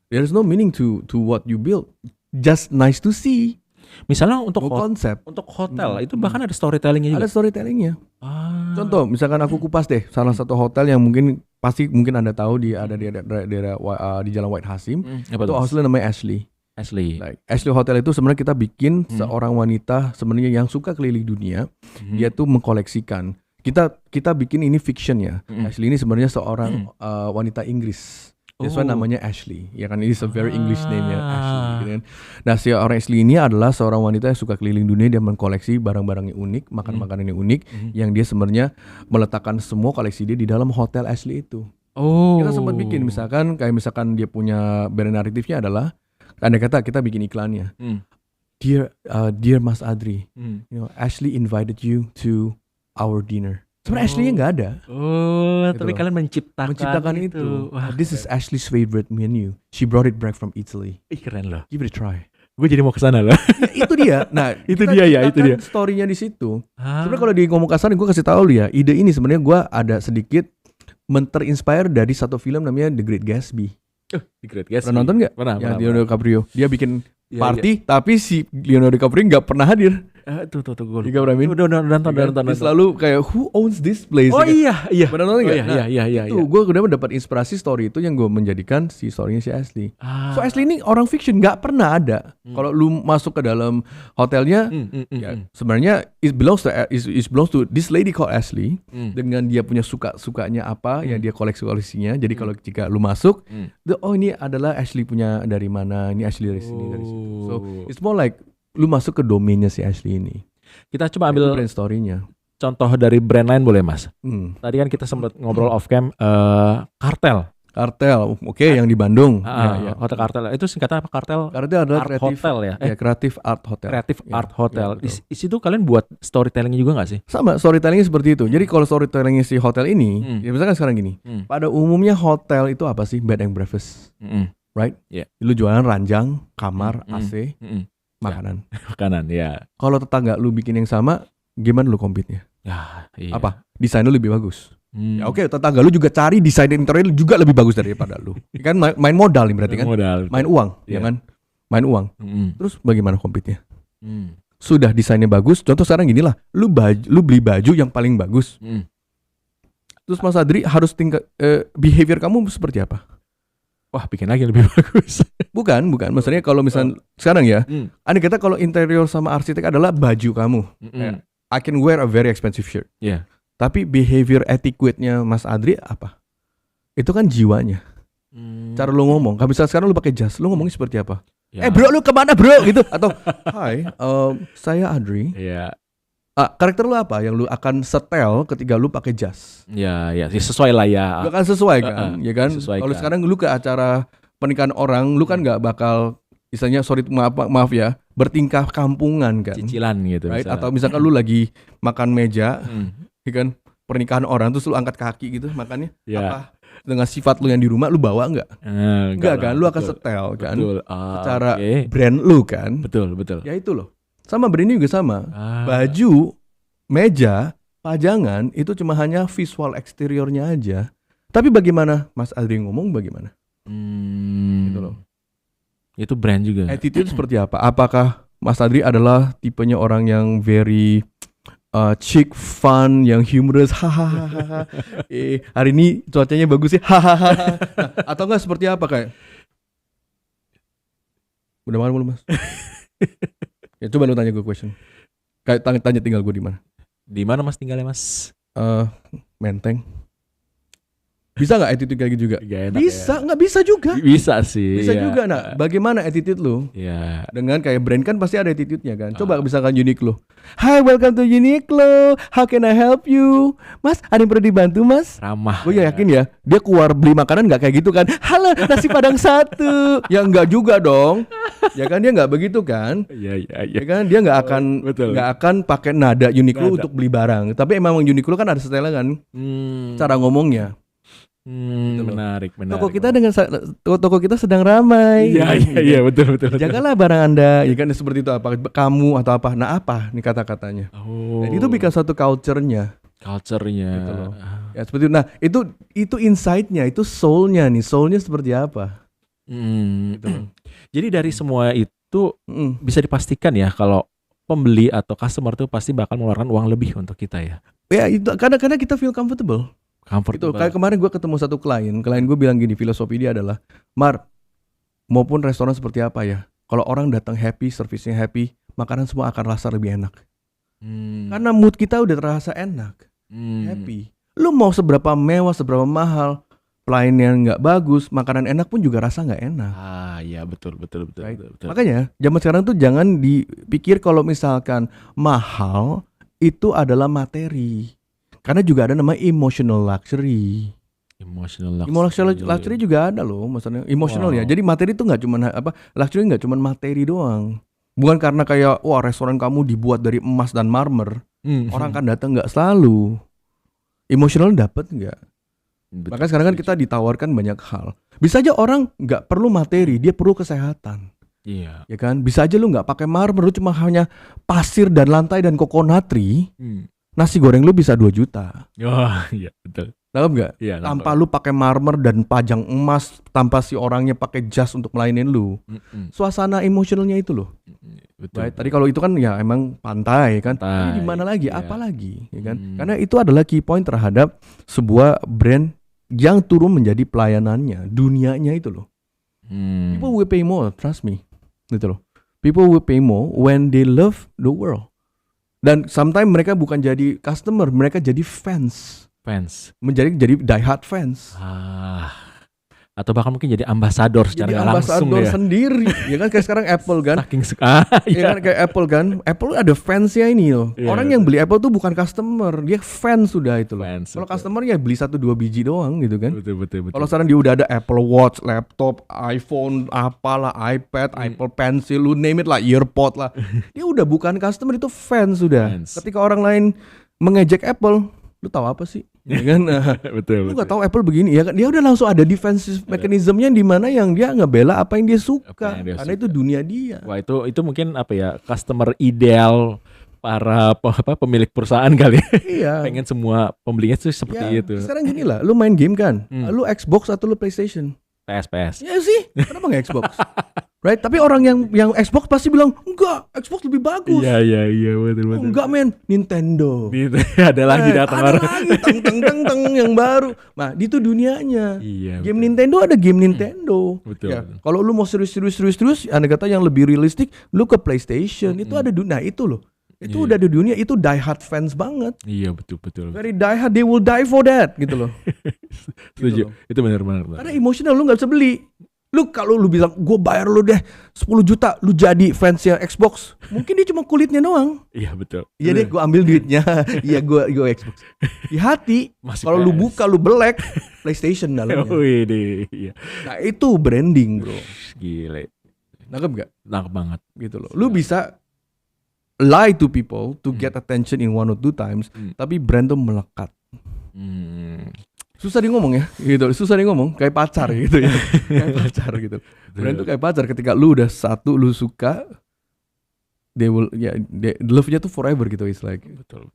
There's no meaning to what you build. Just nice to see. Misalnya untuk konsep, untuk hotel itu bahkan ada storytellingnya juga. Ada storytellingnya. Contoh, misalkan aku kupas deh salah satu hotel yang mungkin Anda tahu ada di daerah di Jalan White Hasim. Itu hotel namanya Ashley. Ashley Hotel itu sebenarnya kita bikin seorang wanita sebenarnya yang suka keliling dunia. Dia tuh mengkoleksikan. Kita bikin ini fiction ya. Ashley ini sebenarnya seorang wanita Inggris. That's why namanya Ashley, ya kan, it's a very English name ya, Ashley gitu kan. Nah, si orang Ashley ini adalah seorang wanita yang suka keliling dunia, dia mengkoleksi barang-barang yang unik, makan-makanan yang unik, yang dia sebenarnya meletakkan semua koleksi dia di dalam hotel Ashley itu. Kita sempat bikin, misalkan dia punya brand naratifnya adalah, andai kata kita bikin iklannya, Dear Mas Adri, you know, Ashley invited you to our dinner. Sebenarnya Ashley-nya nggak ada. Gitu tapi kalian menciptakan itu. Wah, this is Ashley's favorite menu. She brought it back from Italy. Keren loh. Give it a try. Gue jadi mau kesana loh. Itu dia. Nah, itu dia. Story-nya di situ. Sebenarnya kalau di ngomong kasar, gue kasih tahu dia. Ide ini sebenarnya gue ada sedikit terinspire dari satu film namanya The Great Gatsby. The Great Gatsby. Pernah nonton nggak? Pernah. Leonardo DiCaprio. Dia bikin party, tapi si Leonardo DiCaprio nggak pernah hadir. Tuh gue lupa. Udah nonton. Dia selalu kayak who owns this place? Oh iya. Pernah nonton nggak? Iya. Itu gue udah mendapat inspirasi story itu yang gue menjadikan si storynya si Ashley. So Ashley ini orang fiction, nggak pernah ada. Kalau lu masuk ke dalam hotelnya, ya sebenarnya it belongs to this lady called Ashley. Dengan dia punya sukanya apa, yang dia koleksinya. Jadi kalau jika lu masuk, ini adalah Ashley punya dari mana? Ini Ashley dari sini dari situ. So it's more like lu masuk ke domainnya si Ashley ini. Kita coba ambil brand story-nya. Contoh dari brand lain boleh Mas? Tadi kan kita sempat ngobrol off cam, Kartel, yang di Bandung. Hotel Kartel. Itu singkatan apa Kartel? Kartel adalah Art Hotel ya? Creative Art Hotel. Creative Art Hotel. Di situ kalian buat storytellingnya juga nggak sih? Sama, storytellingnya seperti itu. Jadi kalau storytellingnya si hotel ini, ya misalkan sekarang gini. Pada umumnya hotel itu apa sih? Bed and breakfast. Right? Lu jualan ranjang, kamar, AC. Makanan, ya. Kalau tetangga lu bikin yang sama, gimana lu compete-nya? Ya, iya. Apa? Desain lu lebih bagus. Ya oke, tetangga lu juga cari desain interior juga lebih bagus daripada lu. Kan main modal nih berarti kan? Main uang, ya kan? Main uang. Terus bagaimana compete-nya? Sudah desainnya bagus, contoh sekarang gini lah, lu beli baju yang paling bagus. Terus Mas Adri harus behavior kamu seperti apa? Wah, bikin lagi lebih bagus. Bukan. Maksudnya kalau misalnya sekarang ya, andai kata kalau interior sama arsitek adalah baju kamu. I can wear a very expensive shirt. Tapi behavior etiquette-nya Mas Adri apa? Itu kan jiwanya. Cara lu ngomong. Kalau misalnya sekarang lu pakai jas, lu ngomongnya seperti apa? Bro, lu kemana bro? Gitu. Atau, hi, saya Adri. Karakter lu apa yang lu akan setel ketika lu pakai jas? Ya, sesuai lah ya. Lu akan sesuai kan, ya kan? Kalau sekarang lu ke acara pernikahan orang, lu kan nggak bakal, misalnya maaf ya, bertingkah kampungan kan? Cicilan gitu. Right? Atau misalkan lu lagi makan meja, ya kan? Pernikahan orang terus lu angkat kaki gitu makannya, apa? Dengan sifat lu yang di rumah lu bawa nggak? Enggak kan? Lu akan setel kan? Secara brand lu kan? Betul. Ya itu loh. Sama brand juga sama. Baju, meja, pajangan itu cuma hanya visual eksteriornya aja. Tapi bagaimana Mas Adri ngomong bagaimana? Gitu loh. Itu brand juga. Attitude seperti apa? Apakah Mas Adri adalah tipenya orang yang very chic, fun, yang humorous, hahaha. Hari ini cuacanya bagus ya, hahaha. Atau enggak seperti apa kayak? Udah malam belum Mas? Ya coba lu tanya gue question. Kayak tanya tinggal gue di mana? Di mana Mas tinggalnya Mas? Menteng. Bisa nggak attitude kayak gitu juga? Bisa, nggak bisa juga. Bisa sih. Bisa juga. Nah, bagaimana attitude lu? Iya. Dengan kayak brand kan pasti ada attitude-nya kan. Coba misalkan Uniqlo. Hi, welcome to Uniqlo. How can I help you? Mas, ada yang perlu dibantu, Mas? Ramah. Gue yakin ya, dia keluar beli makanan nggak kayak gitu kan. Halo, nasi padang 1. Ya nggak juga dong. Ya kan dia nggak begitu kan? Iya. Ya kan dia nggak akan pakai nada Uniqlo untuk beli barang. Tapi emang Uniqlo kan ada setelan kan. Cara ngomongnya. Gitu menarik. Toko kita sedang ramai. Iya, betul. Jagalah barang Anda. Ya kan seperti itu, apa kamu atau apa. Nah, apa nih kata-katanya. Dan itu bikin satu culture-nya. Gitu loh. Ya seperti itu. Nah, itu insight-nya, itu soul-nya nih. Soul-nya seperti apa? Gitu loh. Jadi dari semua itu bisa dipastikan ya kalau pembeli atau customer tuh pasti bakal mengeluarkan uang lebih untuk kita ya. Ya itu karena kita feel comfortable. Itu kayak kemarin gue ketemu satu klien gue bilang gini, filosofi dia adalah, Mar, maupun restoran seperti apa ya, kalau orang datang happy, servisnya happy, makanan semua akan rasa lebih enak. Karena mood kita udah terasa enak, happy. Lu mau seberapa mewah, seberapa mahal, pelayannya nggak bagus, makanan enak pun juga rasa nggak enak. Iya betul. Right? Betul. Makanya zaman sekarang tuh jangan dipikir kalau misalkan mahal itu adalah materi. Karena juga ada nama emotional luxury. Emotional luxury juga ada loh, maksudnya emotional ya. Jadi materi itu nggak cuma luxury nggak cuma materi doang. Bukan karena kayak restoran kamu dibuat dari emas dan marmer, orang kan datang nggak selalu. Emotional dapat nggak? Maka sekarang kan kita ditawarkan banyak hal. Bisa aja orang nggak perlu materi, dia perlu kesehatan. Iya. Ya kan? Bisa aja lu nggak pakai marmer, lu cuma hanya pasir dan lantai dan kokonatri. Nasi goreng lu bisa 2 juta. Iya betul. Tahu nggak? Iya, tanpa lu pakai marmer dan pajang emas, tanpa si orangnya pakai jas untuk melainin lu. Suasana emosionalnya itu loh. Betul. Right? Tadi kalau itu kan ya emang pantai kan. Ini gimana lagi? Apa lagi? Ya kan? Karena itu adalah key point terhadap sebuah brand yang turun menjadi pelayanannya, dunianya itu loh. People will pay more, trust me. Gitu loh. People will pay more when they love the world. Dan sometimes mereka bukan jadi customer, mereka jadi fans. Jadi die-hard fans. Atau bahkan mungkin jadi ambasador secara langsung ya. Sendiri. Ya kan kayak sekarang Apple kan. Saking ya kan kayak Apple kan. Apple ada fansnya ini loh. Orang yang beli Apple tuh bukan customer, dia fans sudah itu loh. Kalau customer ya beli 1-2 biji doang gitu kan. Betul. Kalau sekarang dia udah ada Apple Watch, laptop, iPhone, apalah, iPad, Apple Pencil, lu name it lah, earpod lah. Dia udah bukan customer, itu fans sudah. Ketika orang lain mengejek Apple, lu tahu apa sih? Ya kan? Betul. Lu nggak tahu Apple begini ya kan? Dia udah langsung ada defensive mechanismnya di mana yang dia ngebela apa yang dia suka. Karena itu dunia dia. Wah, itu mungkin customer ideal para pemilik perusahaan kali. Iya. Pengen semua pembelinya tuh seperti itu. Sekarang gini lah, lu main game kan? Lu Xbox atau lu PlayStation? PS. Ya sih, kenapa nggak Xbox? Right? Tapi orang yang Xbox pasti bilang, enggak, Xbox lebih bagus. Iya, betul. Enggak men, Nintendo. Ada lagi datang orang. Ada lagi, teng yang baru. Nah, itu dunianya. Iya, game betul. Nintendo ada game Nintendo. Betul. Ya, kalau lu mau serius, andai kata yang lebih realistik, lu ke PlayStation. Itu ada dunia itu loh. Itu udah di dunia, itu die hard fans banget. Iya, betul. Very die hard, they will die for that gitu loh. Setuju. Gitu. Itu benar. Karena emosional lu gak bisa beli. Lu kalau lu bilang gue bayar lu deh 10 juta lu jadi fansnya Xbox, mungkin dia cuma kulitnya doang. Iya betul. Iya deh, gue ambil duitnya. Iya gue Xbox. Di hati kalau lu buka lu belek PlayStation dalamnya. Iya. Nah itu branding bro. Gile. Nangkep gak? Nangkep banget. Gitu loh. Lu bisa lie to people to get attention in 1 or 2 times, tapi brand tuh melekat. Susah di ngomong ya, gitu. Susah di ngomong, kayak pacar gitu ya. Kayak pacar gitu. Brand tuh kayak pacar, ketika lu udah satu lu suka, love-nya tuh forever gitu, it's like. Betul.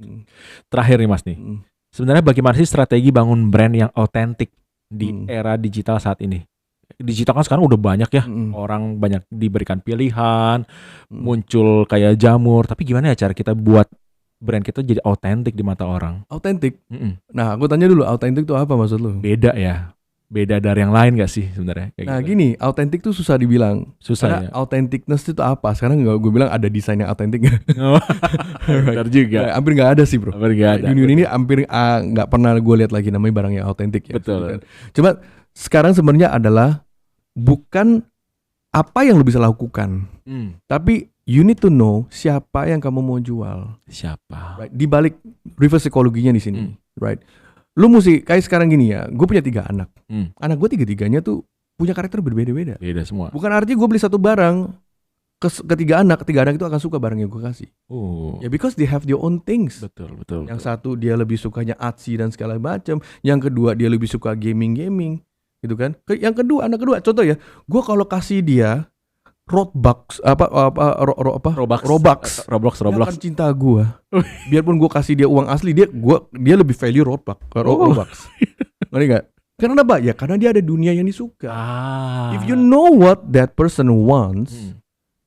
Terakhir nih Mas nih. Sebenarnya bagaimana sih strategi bangun brand yang autentik di era digital saat ini? Digital kan sekarang udah banyak ya, orang banyak diberikan pilihan, muncul kayak jamur. Tapi gimana ya cara kita buat brand kita jadi autentik di mata orang? Autentik? Nah aku tanya dulu, autentik itu apa maksud lu? Beda ya. beda dari yang lain gak sih sebenarnya? Nah gini, autentik tuh susah dibilang. Susah ya. Authenticness itu apa? Sekarang gue bilang ada desain yang autentik. Benar juga. Hampir nggak ada sih bro. Hampir nggak ada. Union ini hampir nggak pernah gue lihat lagi namanya barang yang autentik ya. Betul. Gitu kan. Cuma sekarang sebenarnya adalah bukan apa yang lo bisa lakukan, tapi you need to know siapa yang kamu mau jual. Siapa? Right? Di balik reverse psikologinya di sini, right? Lu mesti kayak sekarang gini ya, gue punya 3 anak. Anak gue 3-3-nya tuh punya karakter berbeda-beda. Beda semua. Bukan artinya gue beli satu barang ketiga anak itu akan suka barang yang gue kasih. Ya because they have their own things. Betul. Yang satu dia lebih sukanya artsy dan segala macam. Yang kedua dia lebih suka gaming, gitu kan. Yang kedua anak kedua, contoh ya, gue kalau kasih dia Roblox dia akan cinta gue. Biarpun gue kasih dia uang asli, dia lebih value Roblox. Ngerti gak? Karena apa? Ya karena dia ada dunia yang disuka. If you know what that person wants,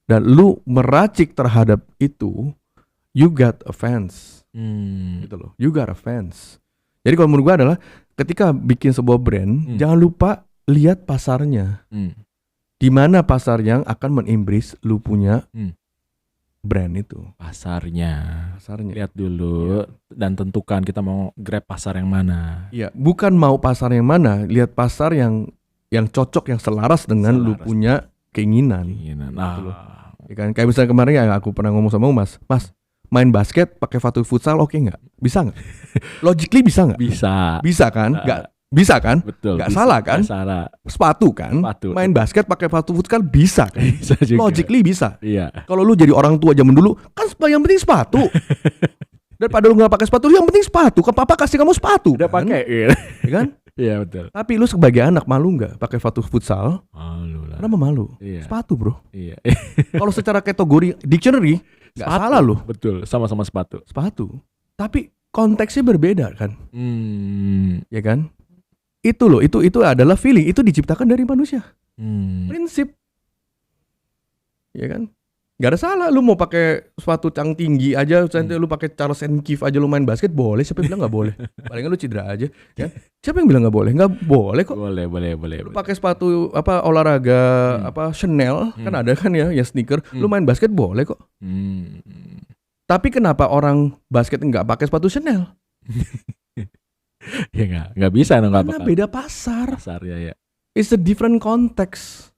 dan lu meracik terhadap itu, you got a fans. Gitu loh. You got a fans. Jadi kalau menurut gue adalah ketika bikin sebuah brand, jangan lupa lihat pasarnya. Di mana pasar yang akan men-embrace lu punya brand itu. Pasarnya. Lihat dulu dan tentukan kita mau grab pasar yang mana. Iya, bukan mau pasar yang mana, lihat pasar yang cocok, yang selaras dengan lu punya keinginan. Gitu ya kan? Kayak misalnya kemarin ya aku pernah ngomong sama Mas, main basket pakai sepatu futsal oke nggak? Bisa nggak? Logically bisa nggak? Bisa kan? Nggak bisa kan? Betul. Nggak salah kan? Nggak salah. Sepatu kan? Main basket pakai sepatu futsal bisa kan? Bisa juga. Logically bisa. Iya. Kalau lu jadi orang tua zaman dulu kan yang penting sepatu. Daripada lu nggak pakai sepatu, yang penting sepatu. Ke papa kasih kamu sepatu. Udah pakai, ya kan? Iya betul. Tapi lu sebagai anak malu nggak pakai sepatu futsal? Malu lah. Kenapa malu? Iya. Sepatu bro. Iya. Kalau secara kategori dictionary nggak salah lu. Betul. Sama-sama sepatu. Tapi konteksnya berbeda kan? Ya kan? Itu loh, itu adalah feeling, itu diciptakan dari manusia. Prinsip. Ya kan? Gak ada salah lu mau pakai sepatu cang tinggi aja, lu pakai Charles and Keith aja lu main basket boleh, siapa yang bilang enggak boleh? Palingan lu cedera aja, kan? Siapa yang bilang enggak boleh? Enggak boleh kok. Boleh. Lu pakai sepatu olahraga Chanel, kan ada kan ya sneaker, lu main basket boleh kok. Tapi kenapa orang basket enggak pakai sepatu Chanel? Ya nggak bisa dong. Karena beda pasar ya. It's a different context.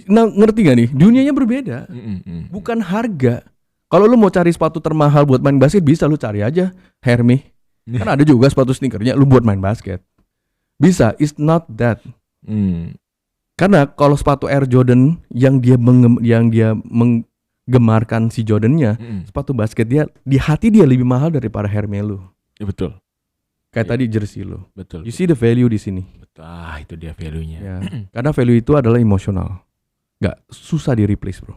Nah ngerti gak nih? Dunianya berbeda. Bukan harga. Kalau lu mau cari sepatu termahal buat main basket, bisa lu cari aja Hermes. Kan ada juga sepatu sneakernya lu buat main basket. Bisa. It's not that. Karena kalau sepatu Air Jordan yang dia menggemarkan si Jordannya, sepatu basket dia di hati dia lebih mahal daripada Hermes lu. Ya, betul. Kayak tadi jersey lo. Betul. You see the value di sini. Betul. Itu dia value-nya. Ya. Karena value itu adalah emosional. Gak susah di replace bro.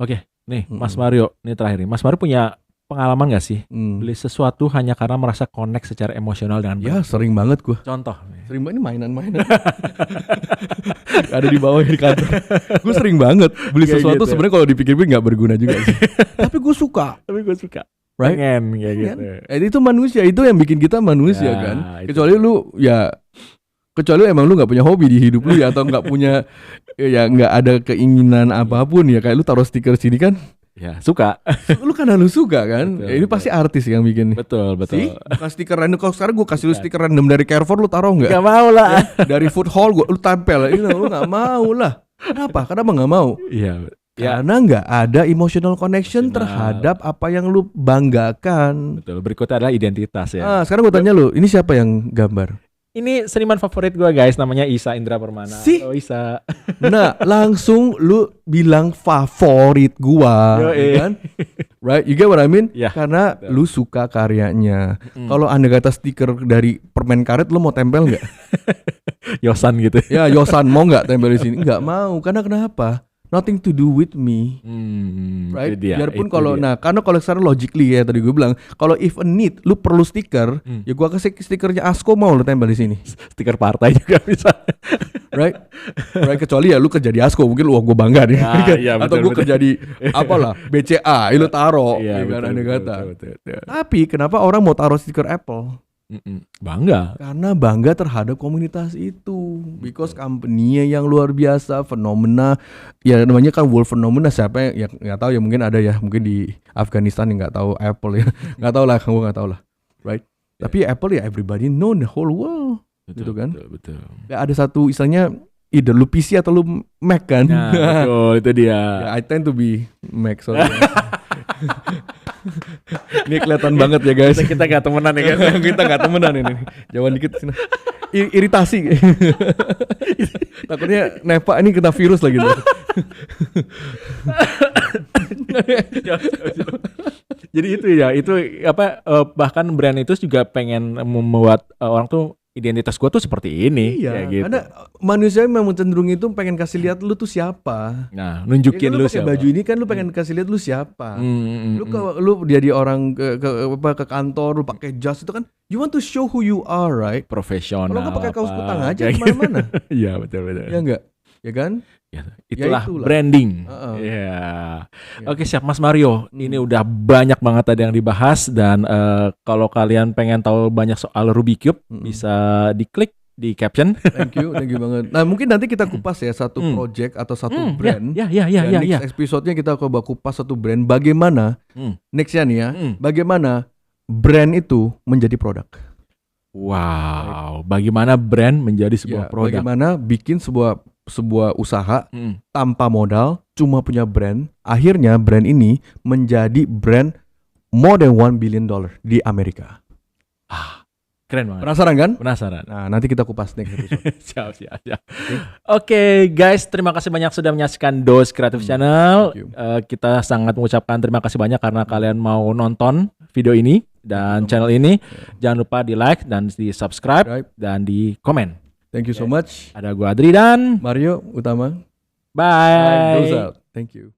Oke, nih Mas Mario, ini terakhir nih. Mas Mario punya pengalaman gak sih beli sesuatu hanya karena merasa connect secara emosional dengan ya sering banget gua. Contoh. Sering banget ini mainan-mainan. Ada di bawah di kantor. Gue sering banget beli sesuatu gitu. Sebenarnya kalau dipikir-pikir nggak berguna juga sih. Tapi gue suka. Right? Pengen kayak gitu. Itu manusia, itu yang bikin kita manusia ya, kan. Kecuali emang lu nggak punya hobi di hidup lu ya, atau nggak punya ya nggak ada keinginan apapun ya, kayak lu taruh stiker sini kan. Ya suka. Lu kan lu suka kan. Betul, ini pasti artis yang bikin. Betul. Bukan stiker random. Kalau sekarang gue kasih lu stiker random dari Carrefour, lu taruh nggak? Gak mau lah. Ya, dari Food Hall lu tempel. Lu nggak mau lah. Kenapa nggak mau? Iya. Karena nggak ada emotional connection terhadap apa yang lu banggakan. Betul. Berikutnya adalah identitas ya. Sekarang gue tanya lu, ini siapa yang gambar? Ini seniman favorit gue guys, namanya Isa Indra Permana. Oh Isa. Nah langsung lu bilang favorit gua, kan? Right, you get what I mean? Yeah. Karena lu suka karyanya. Kalau anda kata stiker dari permen karet, lu mau tempel nggak? Yosan gitu. Ya Yosan mau nggak tempel di sini? Nggak mau. Karena kenapa? Nothing to do with me, right? Biarpun kalau, karena kalau sekarang logically ya tadi gue bilang, kalau if a need, lu perlu stiker, ya gue kasih stikernya Asko mau lu tempel di sini. Stiker partai juga bisa, right? Kecuali ya lu kerja di Asko, mungkin lu gue bangga nih, ya, atau gue kerja di apalah BCA, lu taro, ya, Tapi kenapa orang mau taruh stiker Apple? Bangga. Karena bangga terhadap komunitas itu. Because company-nya yang luar biasa, fenomena, ya namanya kan world fenomena, siapa yang nggak tahu ya, mungkin ada ya, mungkin di Afghanistan yang nggak tahu Apple ya, nggak tahu lah, kamu nggak tahu lah, right? Tapi Apple ya everybody know the whole world, gitu kan? Betul. Ya, ada satu istilahnya, either lu PC atau lu Mac kan? Nah, betul, itu dia. Yeah, I tend to be Mac, sorry. Ini kelihatan banget ya guys. Kita gak temenan ya kan? Kita gak temenan ini. Jauhan dikit sini. Iritasi. Takutnya Nepa ini kena virus lagi. Jadi itu ya, itu apa, bahkan brand itu juga pengen membuat orang tuh identitas gue tuh seperti ini. Iya, gitu. karena manusia memang cenderung itu pengen kasih lihat lu tuh siapa. Nah, nunjukin ya, lu pakai siapa. baju ini kan lu pengen kasih lihat lu siapa. Lu jadi orang ke kantor lu pakai jas itu kan, you want to show who you are, right? Profesional. Kalau nggak pakai kaos kutang aja Kayak kemana-mana. Iya, betul. Ya enggak, ya kan? Ya, itulah itulah. branding. Ya. Oke, siap Mas Mario. Ini udah banyak banget tadi yang dibahas, dan kalau kalian pengen tahu banyak soal Ruby Cube, bisa diklik di caption. Thank you banget. Nah, mungkin nanti kita kupas ya satu project atau satu brand. Ya. Next episode-nya kita coba kupas satu brand, bagaimana nextnya nih ya, bagaimana brand itu menjadi produk. Wow, bagaimana brand menjadi sebuah produk? Bagaimana bikin sebuah usaha tanpa modal, cuma punya brand. Akhirnya brand ini menjadi brand more than $1 billion di Amerika. Keren banget. Penasaran kan? Penasaran. Nah, nanti kita kupas next episode. Siap. Oke, guys, terima kasih banyak sudah menyaksikan Dos Creative Channel. Kita sangat mengucapkan terima kasih banyak karena kalian mau nonton video ini dan channel ini. Jangan lupa di like dan di subscribe dan di komen. Thank you so much. Ada gua Adri dan Mario Utama. Bye. Goes out. Thank you.